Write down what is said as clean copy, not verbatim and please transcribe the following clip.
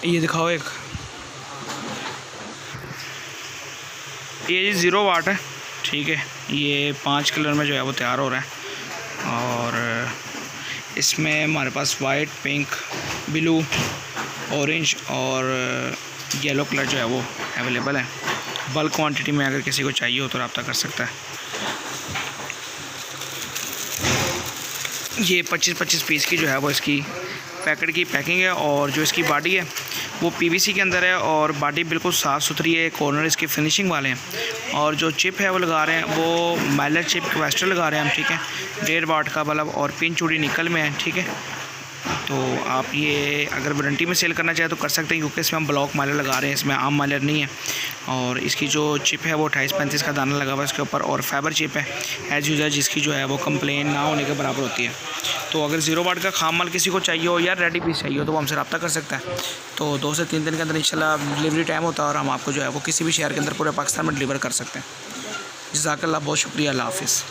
ये दिखाओ एक, ये 0 वाट है, ठीक है। ये 5 कलर में जो है वो तैयार हो रहा है और इसमें हमारे पास वाइट, पिंक, ब्लू, ऑरेंज और येलो कलर जो है वो अवेलेबल है। बल्क क्वांटिटी में अगर किसी को चाहिए हो तो रब्ता कर सकता है। ये 25-25 पीस की जो है वो इसकी पैकेट की पैकिंग है और जो इसकी बॉडी है वो पीवीसी के अंदर है और बॉडी बिल्कुल साफ़ सुथरी है। कॉर्नर इसके फिनिशिंग वाले हैं और जो चिप है वो लगा रहे हैं वो माइलर चिप क्वेस्टर लगा रहे हैं हम, ठीक है। 1.5 वाट का बल्ब और पिन चूड़ी निकल में है, ठीक है। तो आप ये अगर वारंटी में सेल करना चाहें तो कर सकते हैं क्योंकि इसमें हम ब्लॉक माइलर लगा रहे हैं, इसमें आम माइलर नहीं है। और इसकी जो चिप है वो 28-35 का दाना लगा हुआ है इसके ऊपर और फाइबर चिप है एज यूजर, जिसकी जो है वो कंप्लेन ना होने के बराबर होती है। तो अगर 0 वाट का खाम माल किसी को चाहिए हो या रेडी पीस चाहिए हो तो वो हमसे रब्ता कर सकता है। तो 2 से 3 दिन के अंदर इंशाल्लाह डिलीवरी टाइम होता है और हम आपको जो है वो किसी भी शहर के अंदर पूरे पाकिस्तान में डिलीवर कर सकते हैं। जज़ाकल्लाह, बहुत शुक्रिया, अल्लाह हाफ़िज़।